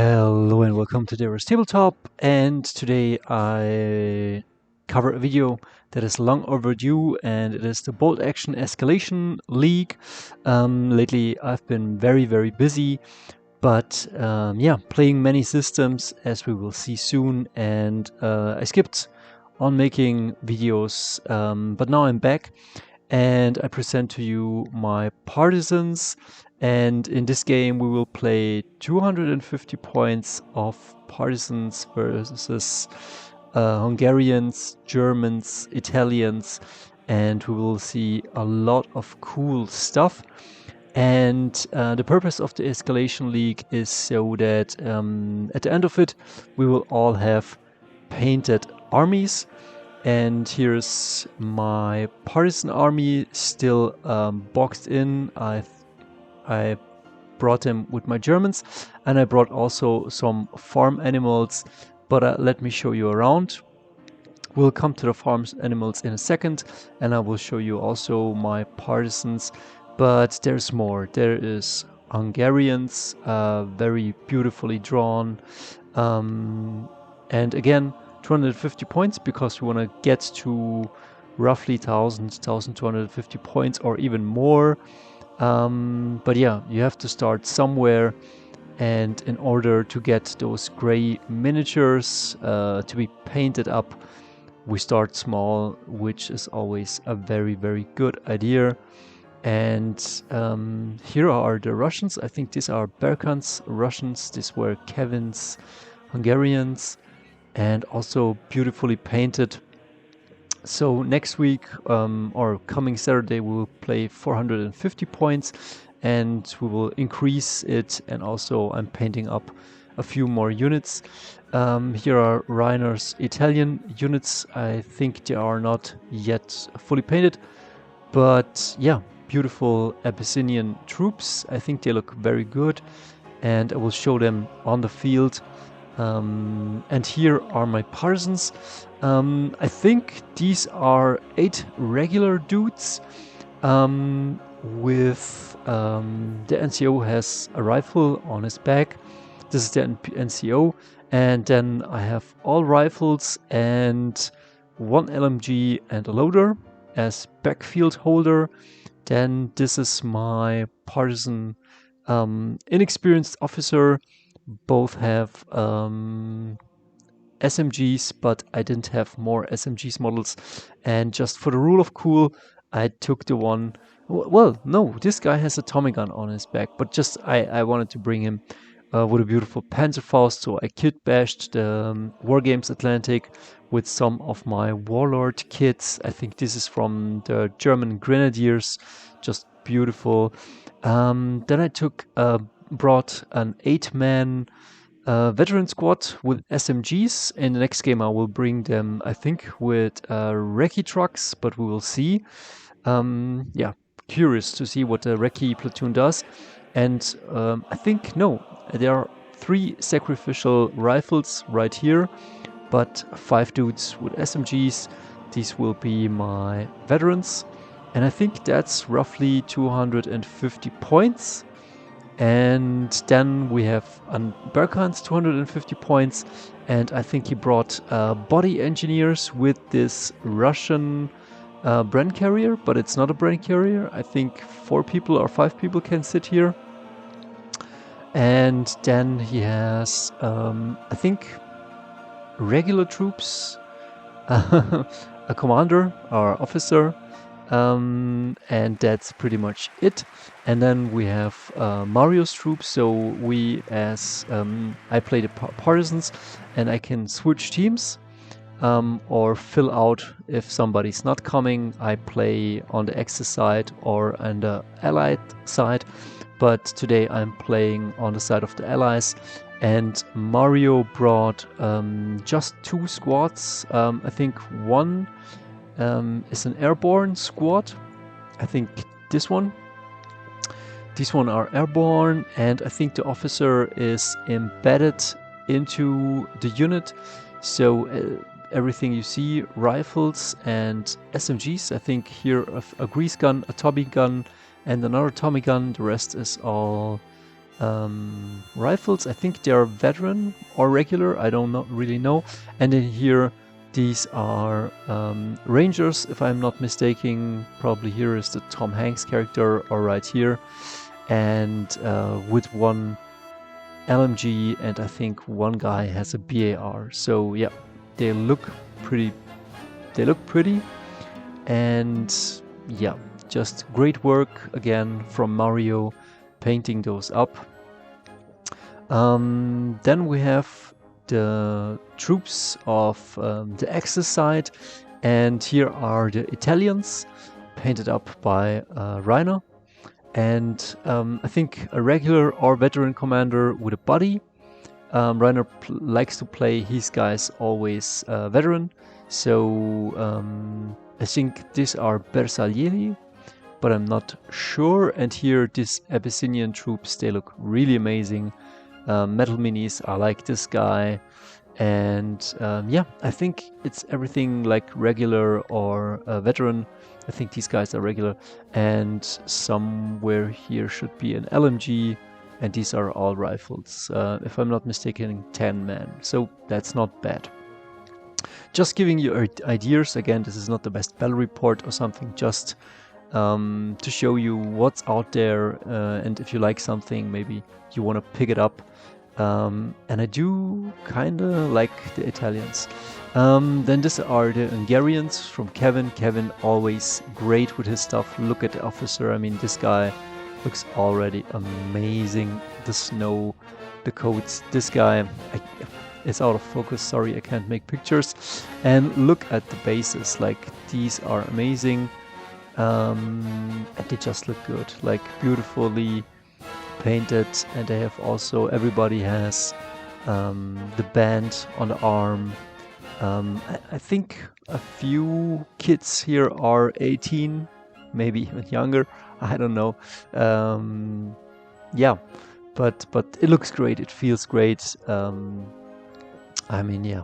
Hello and welcome to Dario's Tabletop, and today I cover a video that is long overdue, and it is the Bolt Action Escalation League. Lately I've been very busy, but playing many systems, as we will see soon, and I skipped on making videos, but now I'm back and I present to you my Partisans. And in this game, we will play 250 points of Partisans versus Hungarians, Germans, Italians, and we will see a lot of cool stuff. And the purpose of the Escalation League is so that at the end of it, we will all have painted armies. And here's my partisan army still boxed in. I brought them with my Germans, and I brought also some farm animals, but let me show you around. We'll come to the farm animals in a second, and I will show you also my partisans, but there's more. There is Hungarians, very beautifully drawn, and again 250 points because we want to get to roughly 1250 points or even more. But yeah, you have to start somewhere, and in order to get those gray miniatures to be painted up, we start small, which is always a very good idea. And here are the Russians. I think these are Berkan's Russians. These were Kevin's Hungarians, and also beautifully painted. So next week or coming Saturday, we will play 450 points, and we will increase it. And also I'm painting up a few more units. Here are Reiner's Italian units. I think they are not yet fully painted, but yeah, beautiful Abyssinian troops. I think they look very good, and I will show them on the field. And here are my partisans. I think these are 8 regular dudes with the NCO has a rifle on his back. This is the NCO, and then I have all rifles and 1 LMG and a loader as backfield holder. Then this is my partisan inexperienced officer. Both have SMGs, but I didn't have more SMGs models, and just for the rule of cool, I took the one. Well, no, this guy has a Tommy gun on his back, but just I wanted to bring him with a beautiful Panzerfaust, so I kit bashed the Wargames Atlantic with some of my Warlord kits. I think this is from the German Grenadiers, just beautiful. Then I brought an 8-man veteran squad with SMGs. In the next game I will bring them, I think, with recce trucks, but we will see. Yeah, curious to see what the recce platoon does. And I think, no, there are 3 sacrificial rifles right here, but 5 dudes with SMGs. These will be my veterans, and I think that's roughly 250 points. And then we have Berkan's 250 points, and I think he brought body engineers with this Russian Bren carrier, but it's not a Bren carrier. I think 4 people or 5 people can sit here. And then he has, I think, regular troops, a commander or officer, and that's pretty much it. And then we have Mario's troops. So we, as I play the partisans, and I can switch teams or fill out if somebody's not coming. I play on the Axis side or on the Allied side, but today I'm playing on the side of the Allies. And Mario brought just 2 squads. I think one is an airborne squad. I think this one. These one are airborne, and I think the officer is embedded into the unit. So everything you see, rifles and SMGs. I think here a grease gun, a Tommy gun, and another Tommy gun. The rest is all rifles. I think they are veteran or regular, I don't really know. And then here, these are Rangers, if I'm not mistaken. Probably here is the Tom Hanks character, or right here. And with one LMG, and I think one guy has a BAR. So yeah, they look pretty. And yeah, just great work again from Mario painting those up. Then we have the troops of the Axis side, and here are the Italians painted up by Rainer, and I think a regular or veteran commander with a buddy. Rainer likes to play his guys always veteran, so I think these are Bersaglieri, but I'm not sure. And here, these Abyssinian troops, they look really amazing. Metal minis are like this guy, and yeah, I think it's everything like regular or veteran. I think these guys are regular, and somewhere here should be an LMG, and these are all rifles. If I'm not mistaken, 10 men, so that's not bad. Just giving you ideas. Again, this is not the best battle report or something, just to show you what's out there, and if you like something, maybe you want to pick it up. And I do kind of like the Italians. Then these are the Hungarians from Kevin. Kevin always great with his stuff. Look at the officer. I mean, this guy looks already amazing. The snow, the coats. This guy is out of focus. Sorry, I can't make pictures. And look at the bases. Like, these are amazing. And they just look good. Like, beautifully painted, and they have also, everybody has the band on the arm. I think a few kids here are 18, maybe even younger, I don't know. Yeah, but it looks great, it feels great. I mean, yeah,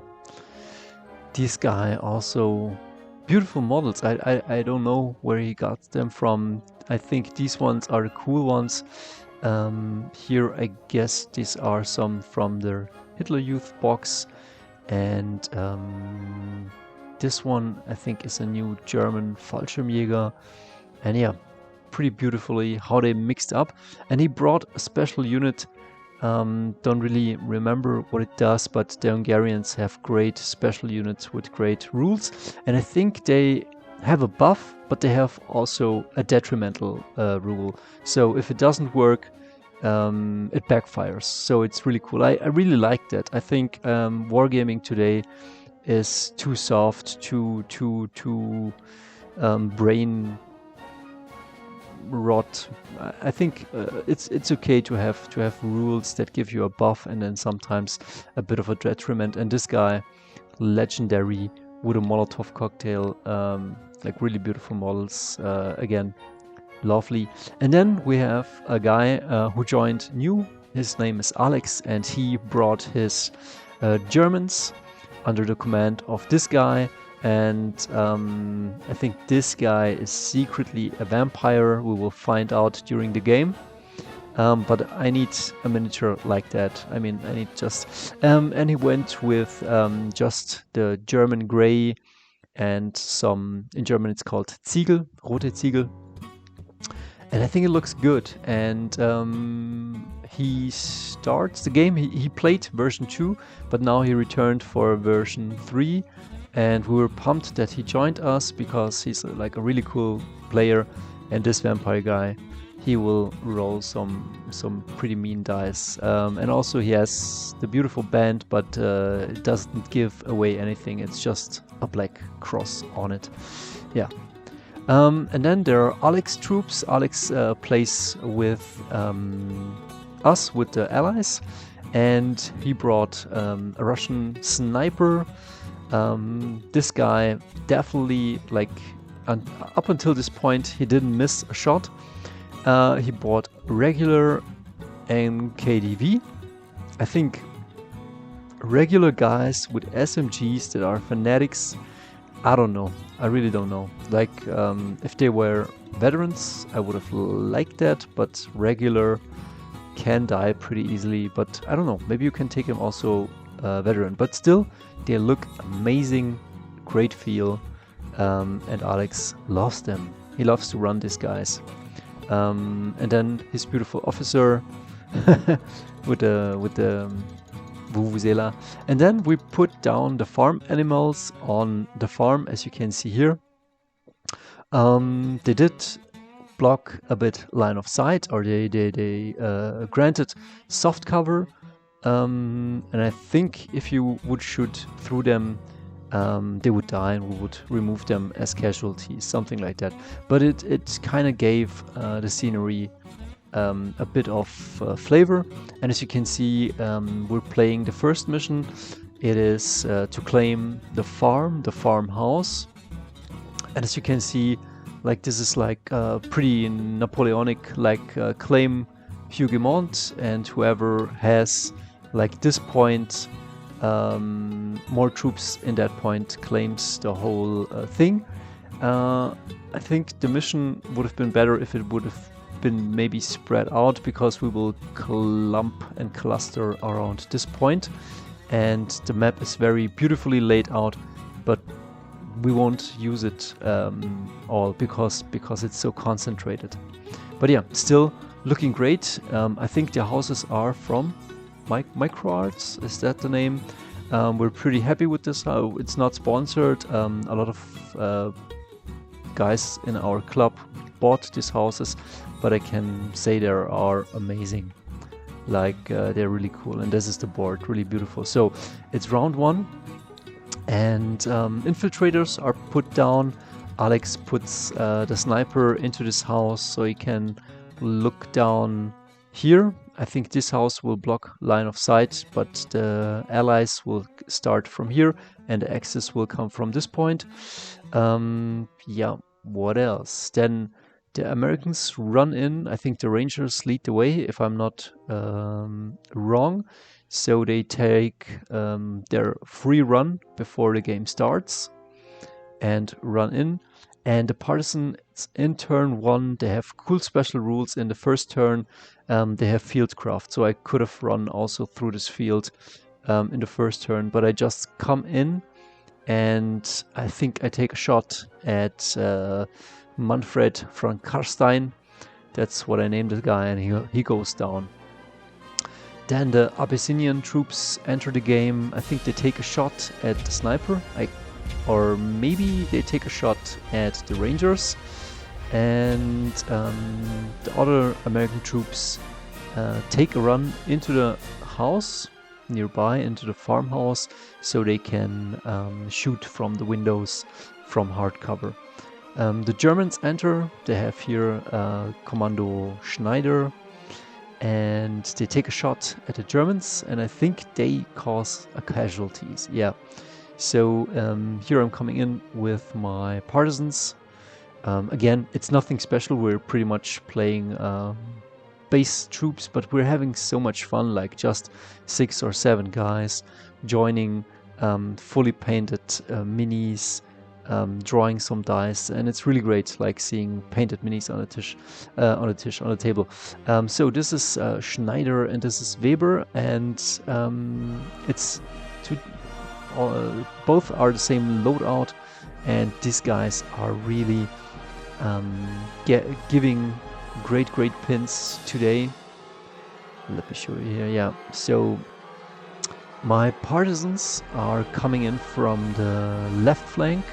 this guy also, beautiful models. I don't know where he got them from. I think these ones are the cool ones. Here, I guess these are some from the Hitler Youth box, and this one I think is a new German Fallschirmjäger, and yeah, pretty beautifully how they mixed up. And he brought a special unit. Don't really remember what it does, but the Hungarians have great special units with great rules, and I think they have a buff, but they have also a detrimental rule. So if it doesn't work, it backfires. So it's really cool. I really like that. I think wargaming today is too soft, too brain rot. I think it's okay to have rules that give you a buff and then sometimes a bit of a detriment. And this guy, legendary with a Molotov cocktail, like really beautiful models. Again, lovely. And then we have a guy who joined new. His name is Alex, and he brought his Germans under the command of this guy. And I think this guy is secretly a vampire. We will find out during the game. But I need a miniature like that. I mean, I need just... and he went with just the German gray and some... In German it's called Ziegel, rote Ziegel. And I think it looks good. And he starts the game. He played version 2, but now he returned for version 3. And we were pumped that he joined us because he's like a really cool player. And this vampire guy, he will roll some pretty mean dice. And also he has the beautiful band, but it doesn't give away anything. It's just a black cross on it. Yeah. And then there are Alex troops. Alex plays with us, with the allies. And he brought a Russian sniper. This guy definitely, like, up until this point, he didn't miss a shot. He bought regular NKDV. I think regular guys with SMGs that are fanatics, I don't know. I really don't know. Like, if they were veterans, I would have liked that, but regular, can die pretty easily, but I don't know, maybe you can take him also veteran, but still they look amazing, great feel, and Alex loves them. He loves to run these guys. And then his beautiful officer with the Vuvuzela. And then we put down the farm animals on the farm, as you can see here. They did block a bit line of sight, or they granted soft cover. And I think if you would shoot through them, they would die, and we would remove them as casualties, something like that. But it kind of gave the scenery a bit of flavor. And as you can see, we're playing the first mission. It is to claim the farmhouse. And as you can see, like, this is like pretty Napoleonic, like claim Huguemont, and whoever has like this point, more troops in that point, claims the whole thing. I think the mission would have been better if it would have been maybe spread out, because we will clump and cluster around this point, and the map is very beautifully laid out, but we won't use it all because it's so concentrated. But yeah, still looking great. I think the houses are from Microarts, is that the name? We're pretty happy with this. It's not sponsored. A lot of guys in our club bought these houses, but I can say they are amazing. Like, they're really cool, and this is the board, really beautiful. So it's round 1, and infiltrators are put down. Alex puts the sniper into this house so he can look down here. I think this house will block line of sight, but the allies will start from here, and the axis will come from this point. Yeah, what else? Then the Americans run in. I think the Rangers lead the way, if I'm not wrong. So they take their free run before the game starts and run in. And the Partisans in turn 1, they have cool special rules. In the first turn, they have fieldcraft. So I could have run also through this field in the first turn, but I just come in, and I think I take a shot at Manfred von Karstein. That's what I named the guy, and he goes down. Then the Abyssinian troops enter the game. I think they take a shot at the sniper, or maybe they take a shot at the Rangers, and the other American troops take a run into the house nearby, into the farmhouse, so they can shoot from the windows from hard cover. The Germans enter. They have here Commando Schneider, and they take a shot at the Germans, and I think they cause casualties. Yeah. So here I'm coming in with my Partisans. Again, it's nothing special. We're pretty much playing base troops, but we're having so much fun, like just 6 or 7 guys joining fully painted minis, drawing some dice, and it's really great, like seeing painted minis on a table. So this is Schneider, and this is Weber, and it's both are the same loadout, and these guys are really giving great pins today. Let me show you here. Yeah, so my Partisans are coming in from the left flank,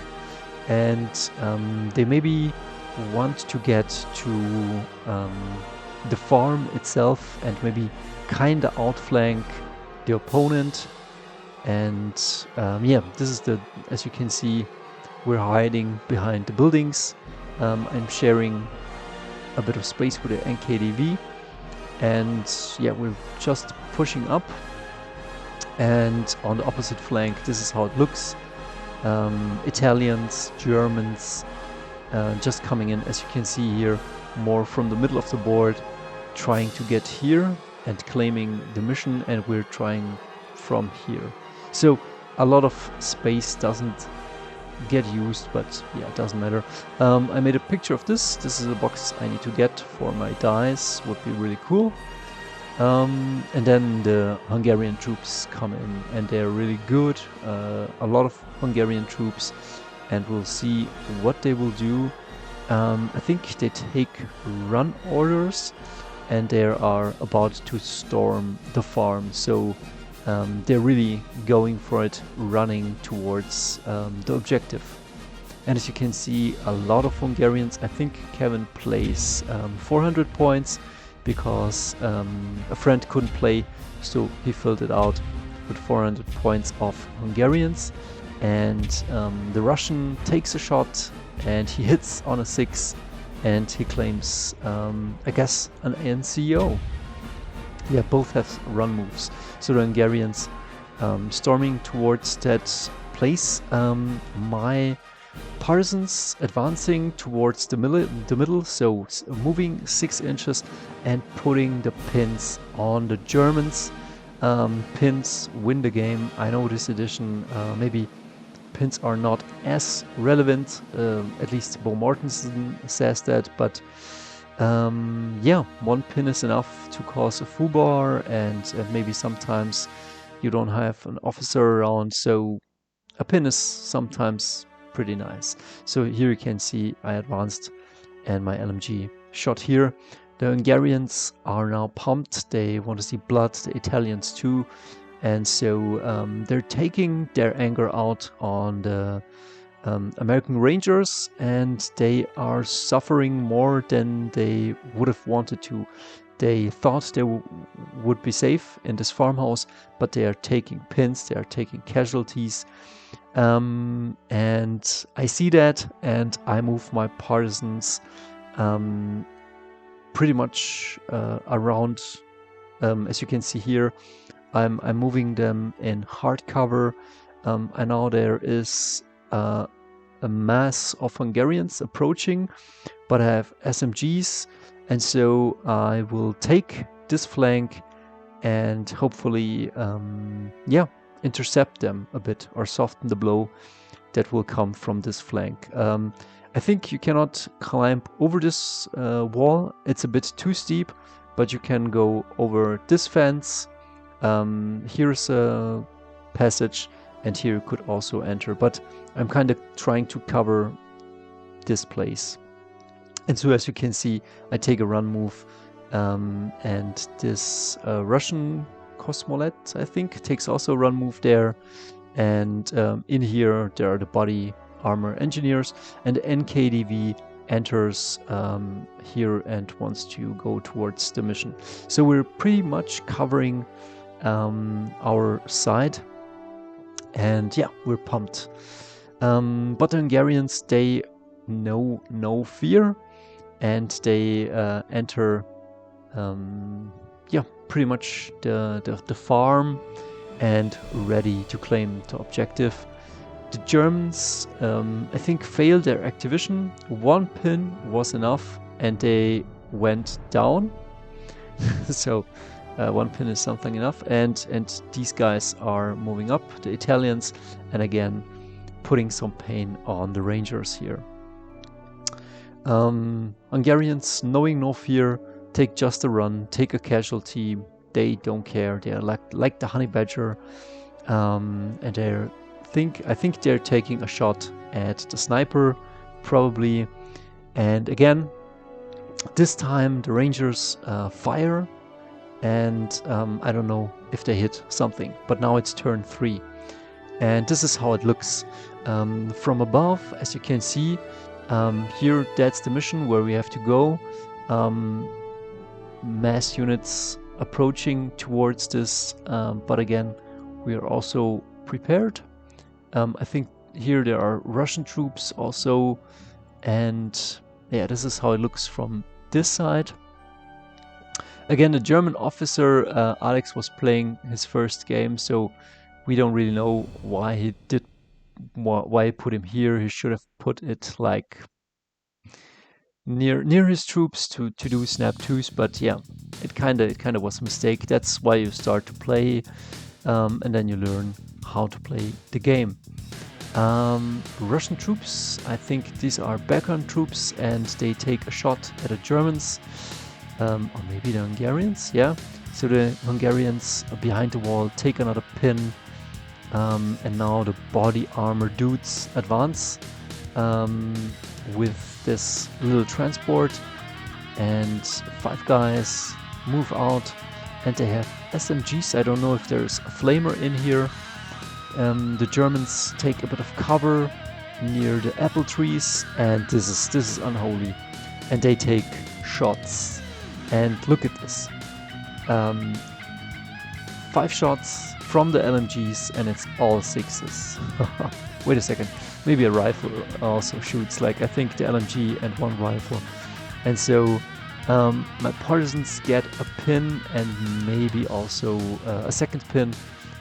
and they maybe want to get to the farm itself and maybe kinda outflank the opponent. And yeah, this is as you can see, we're hiding behind the buildings. I'm sharing a bit of space with the NKDV, and yeah, we're just pushing up. And on the opposite flank, this is how it looks. Italians, Germans, just coming in, as you can see here, more from the middle of the board, trying to get here and claiming the mission, and we're trying from here. So a lot of space doesn't get used, but yeah, it doesn't matter. I made a picture of this. This is a box I need to get for my dice. Would be really cool. And then the Hungarian troops come in, and they're really good. A lot of Hungarian troops, and we'll see what they will do. I think they take run orders, and they are about to storm the farm. So they're really going for it, running towards the objective. And as you can see, a lot of Hungarians. I think Kevin plays 400 points because a friend couldn't play, so he filled it out with 400 points of Hungarians. And the Russian takes a shot and he hits on a 6 and he claims, I guess, an NCO. Yeah, both have run moves. So the Hungarians storming towards that place. My Partisans advancing towards the middle, so moving 6 inches and putting the pins on the Germans. Pins win the game. I know this edition maybe pins are not as relevant, at least Bo Mortensen says that, but yeah, 1 pin is enough to cause a foobar, and maybe sometimes you don't have an officer around, so a pin is sometimes pretty nice. So here you can see I advanced and my LMG shot here. The Hungarians are now pumped. They want to see blood, the Italians too. And so they're taking their anger out on the American Rangers, and they are suffering more than they would have wanted to. They thought they would be safe in this farmhouse, but they are taking pins, they are taking casualties. And I see that, and I move my Partisans pretty much around. As you can see here, I'm moving them in hard cover. I know there is a mass of Hungarians approaching, but I have SMGs, and so I will take this flank and hopefully, yeah, intercept them a bit or soften the blow that will come from this flank. I think you cannot climb over this wall. It's a bit too steep, but you can go over this fence. Here's a passage, and here you could also enter, but I'm kind of trying to cover this place. And so as you can see, I take a run move, and this Russian Cosmolet, I think, takes also a run move there. And in here there are the body armor engineers, and NKDV enters here and wants to go towards the mission. So we're pretty much covering our side, and yeah, we're pumped. But the Hungarians, they know no fear, and they enter yeah, pretty much the farm and ready to claim the objective. The Germans, I think, failed their activation. 1 pin was enough, and they went down. So 1 pin is something enough, and these guys are moving up, the Italians, and again putting some pain on the Rangers here. Hungarians, knowing no fear, take just a run, take a casualty. They don't care. They are like the honey badger, and I think they're taking a shot at the sniper, probably. And again, this time the Rangers fire, and I don't know if they hit something, but now it's turn 3, and this is how it looks from above. As you can see, here that's the mission where we have to go. Mass units approaching towards this, but again, we are also prepared. I think here there are Russian troops also, and yeah, this is how it looks from this side. Again, the German officer, Alex, was playing his first game, so we don't really know why he put him here. He should have put it like near his troops to do snap 2s, but yeah, it kind of was a mistake. That's why you start to play, and then you learn how to play the game. Russian troops, I think these are background troops, and they take a shot at the Germans, or maybe the Hungarians, yeah. So the Hungarians behind the wall take another pin, and now the body armor dudes advance with this little transport, and 5 guys move out, and they have SMGs. I don't know if there's a flamer in here. The Germans take a bit of cover near the apple trees, and this is unholy, and they take shots. And look at this, 5 shots from the LMGs, and it's all 6s. Wait a second, maybe a rifle also shoots, like I think the LMG and 1 rifle. And so my Partisans get a pin, and maybe also a second pin,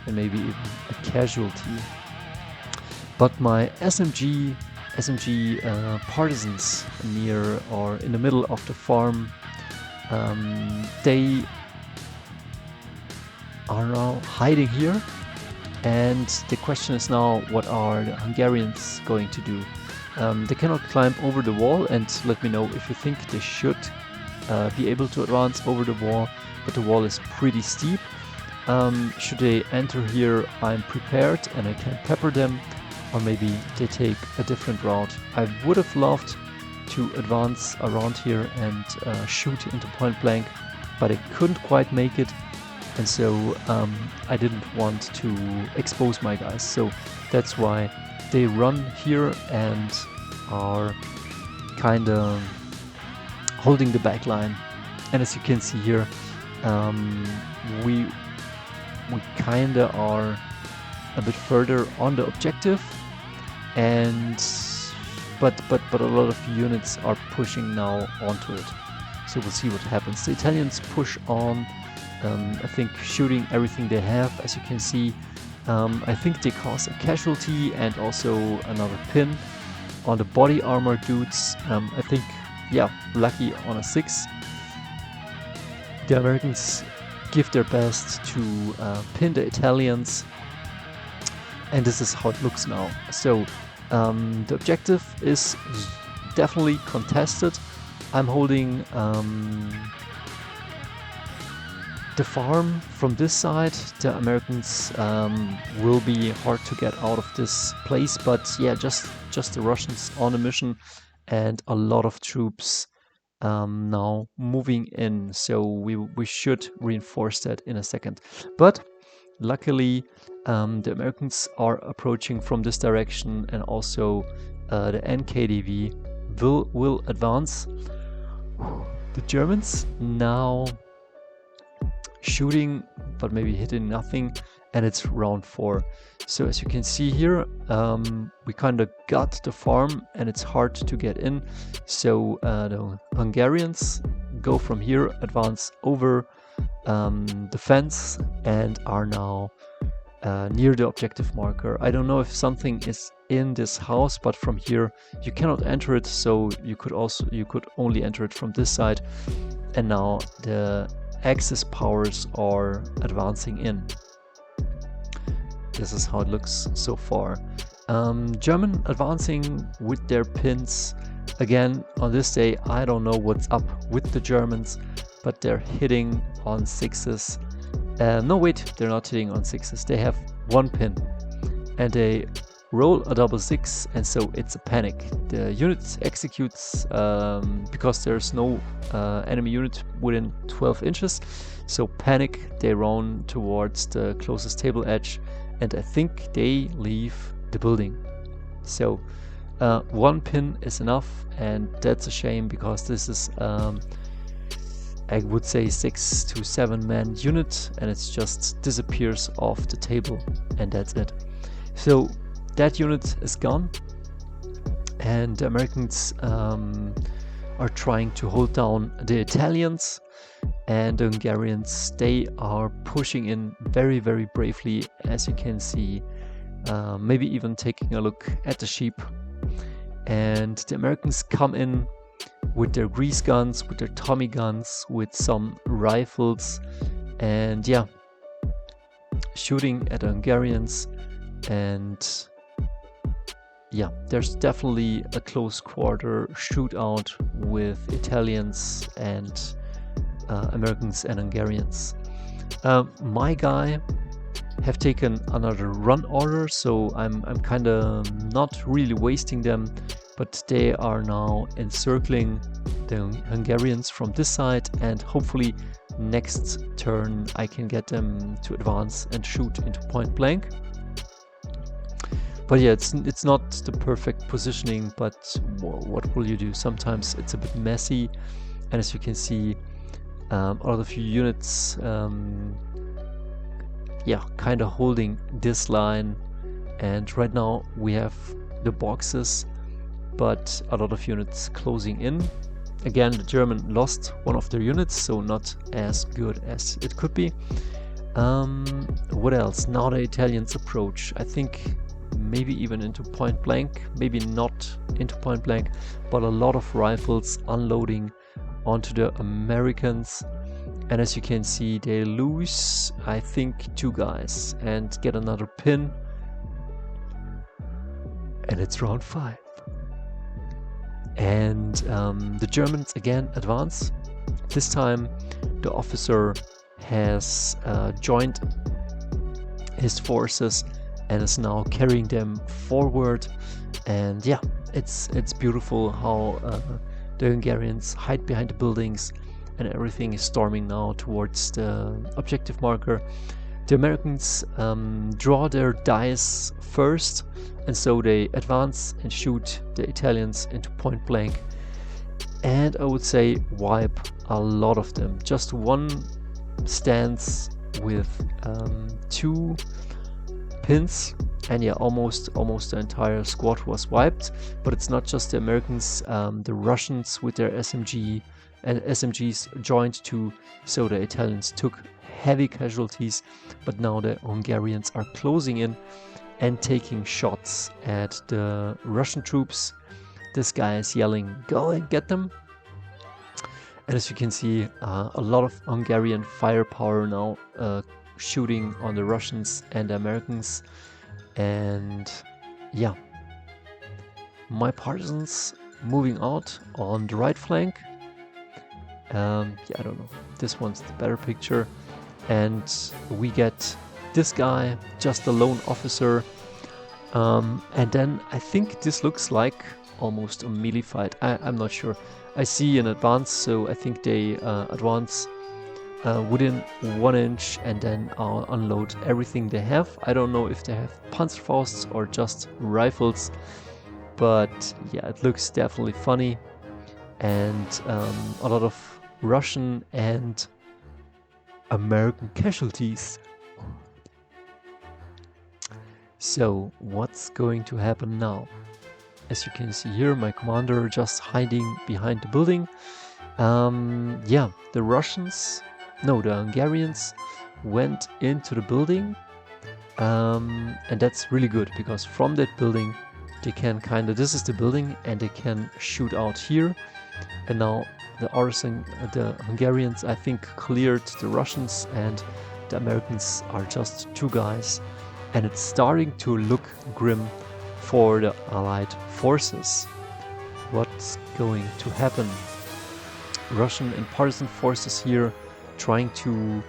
and maybe even a casualty. But my SMG Partisans near or in the middle of the farm, they are now hiding here, and the question is now, what are the Hungarians going to do? They cannot climb over the wall, and let me know if you think they should be able to advance over the wall, but the wall is pretty steep. Should they enter here, I'm prepared and I can pepper them, or maybe they take a different route. I would have loved to advance around here and shoot into point blank, but I couldn't quite make it, and so I didn't want to expose my guys, so that's why they run here and are kinda holding the back line. And as you can see here, we kinda are a bit further on the objective, and but a lot of units are pushing now onto it, so we'll see what happens. The Italians push on, I think shooting everything they have, as you can see. I think they cause a casualty and also another pin on the body armor dudes. I think, yeah, lucky on a 6. The Americans give their best to pin the Italians, and this is how it looks now. So the objective is definitely contested. I'm holding the farm from this side. The Americans will be hard to get out of this place, but yeah, just the Russians on a mission, and a lot of troops now moving in, so we should reinforce that in a second. But luckily the Americans are approaching from this direction, and also the NKDV will advance. The Germans now shooting, but maybe hitting nothing, and it's round 4. So as you can see here, we kind of got the farm, and it's hard to get in. So the Hungarians go from here, advance over the fence, and are now near the objective marker. I don't know if something is in this house, but from here you cannot enter it, so you could only enter it from this side. And now the Axis powers are advancing in. This is how it looks so far. German advancing with their pins. Again, on this day, I don't know what's up with the Germans, but they're hitting on 6s. No, wait, they're not hitting on 6s. They have 1 pin, and they roll a double 6, and so it's a panic. The unit executes because there's no enemy unit within 12 inches. So panic, they run towards the closest table edge, and I think they leave the building. So 1 pin is enough, and that's a shame, because this is I would say 6 to 7 man unit, and it just disappears off the table, and that's it. So that unit is gone, and the Americans are trying to hold down the Italians, and the Hungarians, they are pushing in very, very bravely, as you can see, maybe even taking a look at the sheep. And the Americans come in with their grease guns, with their Tommy guns, with some rifles, and yeah, shooting at the Hungarians. And yeah, there's definitely a close quarter shootout with Italians and Americans and Hungarians. My guy have taken another run order, so I'm kind of not really wasting them, but they are now encircling the Hungarians from this side, and hopefully next turn I can get them to advance and shoot into point blank. But yeah, it's not the perfect positioning, but what will you do? Sometimes it's a bit messy, and as you can see, a lot of units yeah, kind of holding this line, and right now we have the boxes, but a lot of units closing in. Again, the German lost one of their units, so not as good as it could be. What else? Now the Italians approach. I think maybe even into point blank, maybe not into point blank, but a lot of rifles unloading onto the Americans. And as you can see, they lose, I think, 2 guys and get another pin. And it's round 5. And the Germans again advance. This time the officer has joined his forces and is now carrying them forward. And yeah, it's beautiful how the Hungarians hide behind the buildings, and everything is storming now towards the objective marker. The Americans draw their dice first, and so they advance and shoot the Italians into point blank, and I would say wipe a lot of them. Just one stance with 2 pins, and yeah, almost the entire squad was wiped. But it's not just the Americans, the Russians with their SMGs joined too, so the Italians took heavy casualties, but now the Hungarians are closing in and taking shots at the Russian troops. This guy is yelling, "Go and get them!" And as you can see, a lot of Hungarian firepower now shooting on the Russians and the Americans. And yeah, my partisans moving out on the right flank. Yeah, I don't know, this one's the better picture, and we get this guy, just a lone officer, and then I think this looks like almost a melee fight. I'm not sure. I see an advance, so I think they advance within 1 inch and then unload everything they have. I don't know if they have Panzerfausts or just rifles, but yeah, it looks definitely funny, and a lot of Russian and American casualties. So what's going to happen now? As you can see here, my commander just hiding behind the building. Yeah, the Hungarians went into the building, and that's really good, because from that building they can this is the building, and they can shoot out here. And now the Hungarians, I think, cleared the Russians, and the Americans are just 2 guys, and it's starting to look grim for the Allied forces. What's going to happen? Russian and partisan forces here trying to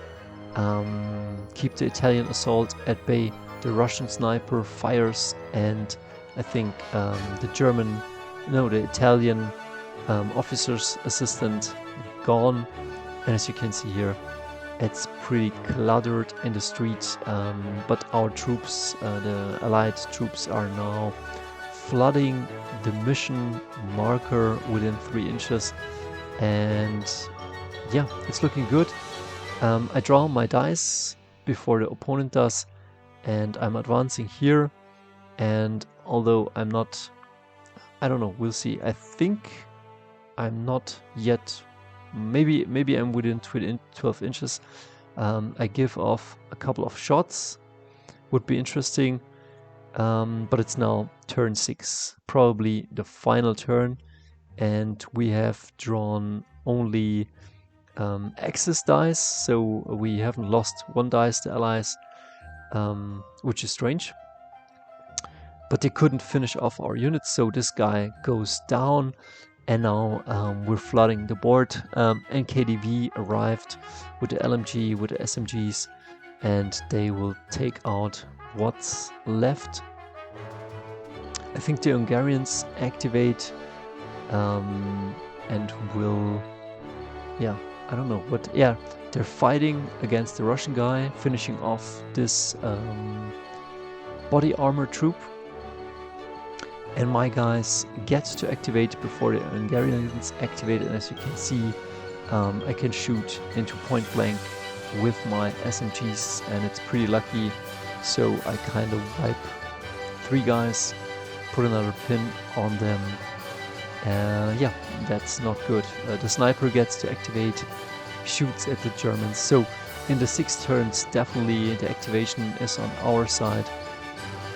keep the Italian assault at bay. The Russian sniper fires, and I think the Italian officer's assistant gone. And as you can see here, it's pretty cluttered in the street, but our troops, the Allied troops, are now flooding the mission marker within 3 inches, and yeah, it's looking good. I draw my dice before the opponent does, and I'm advancing here, and although I'm not, I don't know, we'll see. I think I'm not yet, maybe I'm within 12 inches. I give off a couple of shots, would be interesting, but it's now turn 6, probably the final turn, and we have drawn only excess dice, so we haven't lost 1 dice, the Allies, which is strange. But they couldn't finish off our units, so this guy goes down, And now we're flooding the board. NKDV arrived with the LMG, with the SMGs, and they will take out what's left. I think the Hungarians activate and will, yeah, I don't know what, yeah, they're fighting against the Russian guy, finishing off this body armor troop. And my guys get to activate before the Hungarians activate, and as you can see, I can shoot into point blank with my SMGs, and it's pretty lucky. So I kind of wipe 3 guys, put another pin on them. Yeah, that's not good. The sniper gets to activate, shoots at the Germans. So in the 6 turns, definitely the activation is on our side.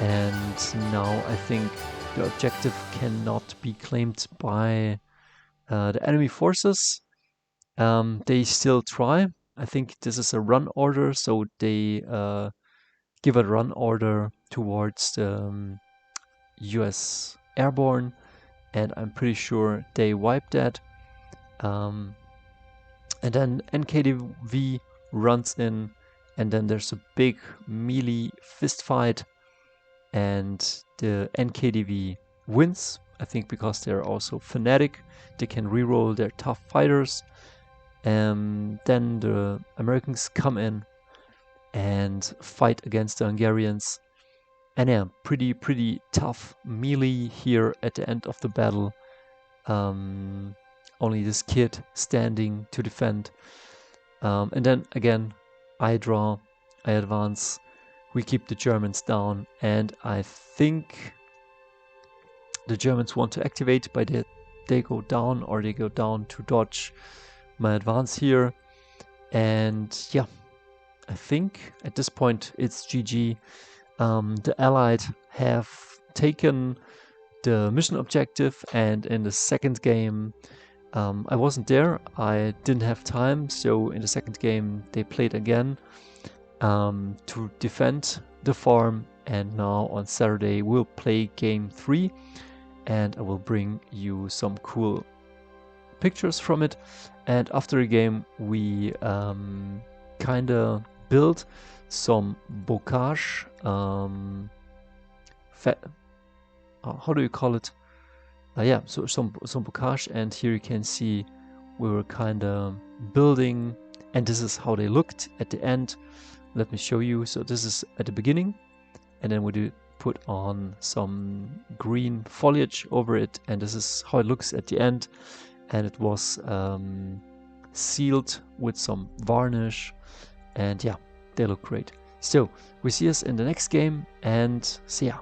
And now I think the objective cannot be claimed by the enemy forces. They still try. I think this is a run order, so they give a run order towards the US airborne, and I'm pretty sure they wiped that. And then NKDV runs in, and then there's a big melee fist fight, and the NKDV wins, I think because they're also fanatic. They can reroll their tough fighters. Then the Americans come in and fight against the Hungarians. And yeah, pretty tough melee here at the end of the battle. Only this kid standing to defend. And then again, I draw, I advance. We keep the Germans down, and I think the Germans want to activate, but they go down, or they go down to dodge my advance here. And yeah, I think at this point it's GG. The Allied have taken the mission objective, and in the second game I wasn't there, I didn't have time, so in the second game they played again to defend the farm, and now on Saturday we'll play game 3, and I will bring you some cool pictures from it. And after the game we kinda build some bocage, how do you call it? Yeah, so some bocage, and here you can see we were kinda building, and this is how they looked at the end. Let me show you. So this is at the beginning, and then we do put on some green foliage over it, and this is how it looks at the end. And it was sealed with some varnish, and yeah, they look great. So we see us in the next game, and see ya.